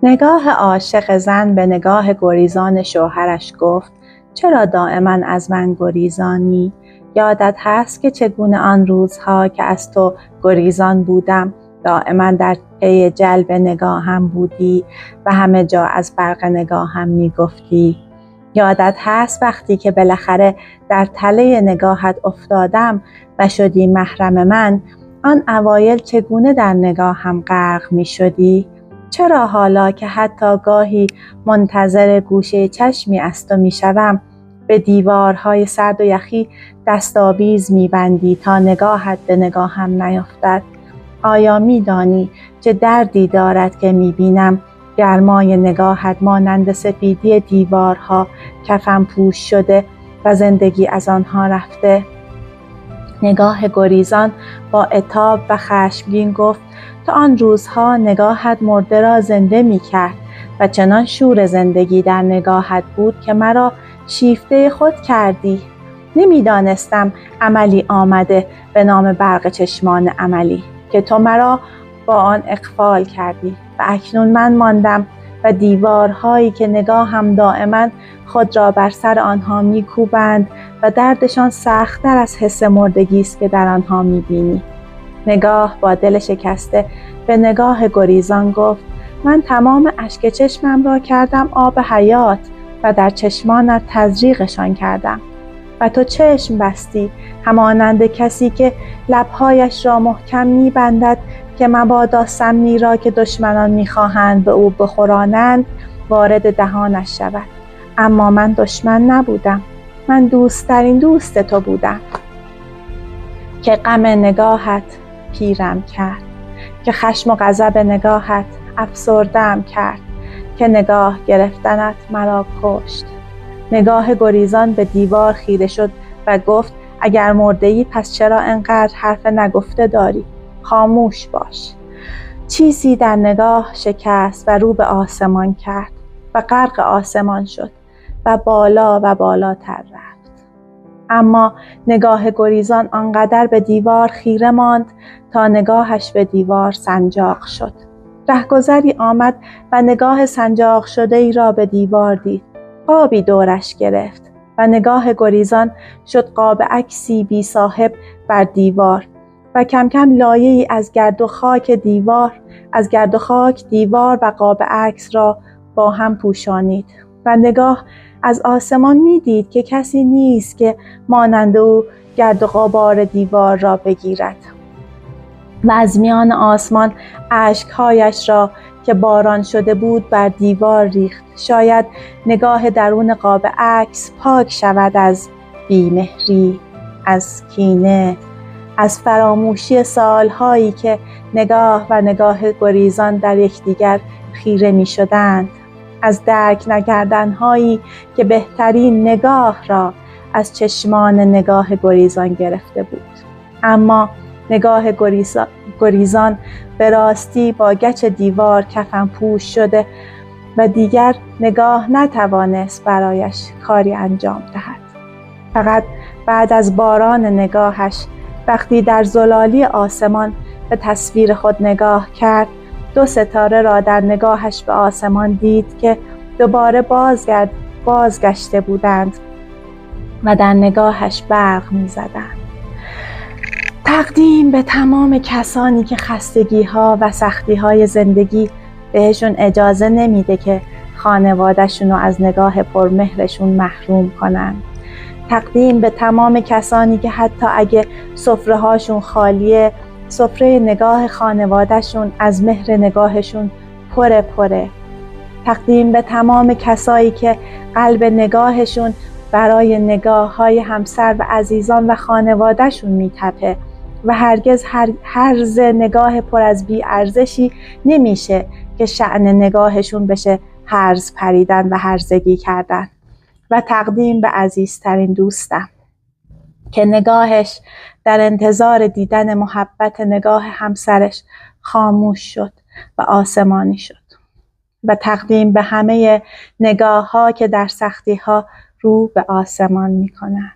نگاه عاشق زن به نگاه گریزان شوهرش گفت: چرا دائما از من گریزانی؟ یادت هست که چگونه آن روزها که از تو گریزان بودم دائما در پی جلب نگاهم بودی و همه جا از برق نگاهم میگفتی؟ یادت هست وقتی که بالاخره در تله نگاهت افتادم و شدی محرم من، آن اوایل چگونه در نگاهم غرق می شدی؟ چرا حالا که حتی گاهی منتظر گوشه چشمی از تو می شوم به دیوارهای سرد و یخی دستاویز می بندی تا نگاهت به نگاهم نیفتد؟ آیا می دانی چه دردی دارد که می بینم گرمای نگاهت مانند سفیدی دیوارها کفن پوش شده و زندگی از آنها رفته؟ نگاه گریزان با عتاب و خشمگین گفت: تا آن روزها نگاهت مرده را زنده می کرد و چنان شور زندگی در نگاهت بود که مرا شیفته خود کردی. نمی دانستم عملی آمده به نام برق چشمان عملی که تو مرا با آن اغفال کردی و اکنون من ماندم و دیوارهایی که نگاهم دائما خود را بر سر آنها میکوبند و دردشان سخت‌تر از حس مردگی است که در آنها میبینی. نگاه با دل شکسته به نگاه گریزان گفت: من تمام اشک چشمم را کردم آب حیات و در چشمانت تزریقشان کردم و تو چشم بستی، همانند کسی که لبهایش را محکم میبندد که مبادا سمی را که دشمنان میخواهند به او بخورانند وارد دهانش شود. اما من دشمن نبودم، من دوستترین دوست تو بودم که غم نگاهت پیرم کرد، که خشم و غضب نگاهت افسرده‌ام کرد، که نگاه گرفتنت مرا کشت. نگاه گریزان به دیوار خیره شد و گفت: اگر مرده‌ای پس چرا انقدر حرف نگفته داری؟ خاموش باش. چیزی در نگاه شکست و رو به آسمان کرد و غرق آسمان شد و بالا و بالاتر رفت. اما نگاه گریزان آنقدر به دیوار خیره ماند تا نگاهش به دیوار سنجاق شد. رهگذری آمد و نگاه سنجاق شده ای را به دیوار دید. قابی دورش گرفت و نگاه گریزان شد قاب عکسی بی صاحب بر دیوار و کم کم لایه‌ای از گرد و خاک دیوار و قاب عکس را با هم پوشانید و نگاه از آسمان می‌دید که کسی نیست که مانند او گرد و غبار دیوار را بگیرد و از میان آسمان اشک‌هایش را که باران شده بود بر دیوار ریخت. شاید نگاه درون قاب عکس پاک شود از بی‌مهری، از کینه، از فراموشی سالهایی که نگاه و نگاه گریزان در یکدیگر خیره می شدند، از درک نکردنهایی که بهترین نگاه را از چشمان نگاه گریزان گرفته بود. اما نگاه گریزان به راستی با گچ دیوار کفن پوش شده و دیگر نگاه نتوانست برایش کاری انجام دهد. فقط بعد از باران نگاهش وقتی در زلالی آسمان به تصویر خود نگاه کرد، 2 ستاره را در نگاهش به آسمان دید که دوباره بازگشته بودند و در نگاهش برق می‌زدند. تقدیم به تمام کسانی که خستگی‌ها و سختی‌های زندگی بهشون اجازه نمیده که خانواده‌شون رو از نگاه پرمهرشون محروم کنن. تقدیم به تمام کسانی که حتی اگه سفره‌هاشون خالیه، سفره نگاه خانواده‌شون از مهر نگاهشون پره. تقدیم به تمام کسایی که قلب نگاهشون برای نگاه‌های همسر و عزیزان و خانواده‌شون میتپه و هرگز هرز نگاه پر از بی‌ارزشی نمیشه که شأن نگاهشون بشه هرز پریدن و هرزگی کردن. و تقدیم به عزیزترین دوستم که نگاهش در انتظار دیدن محبت نگاه همسرش خاموش شد و آسمانی شد. و تقدیم به همه نگاه‌ها که در سختی‌ها رو به آسمان می‌کنند.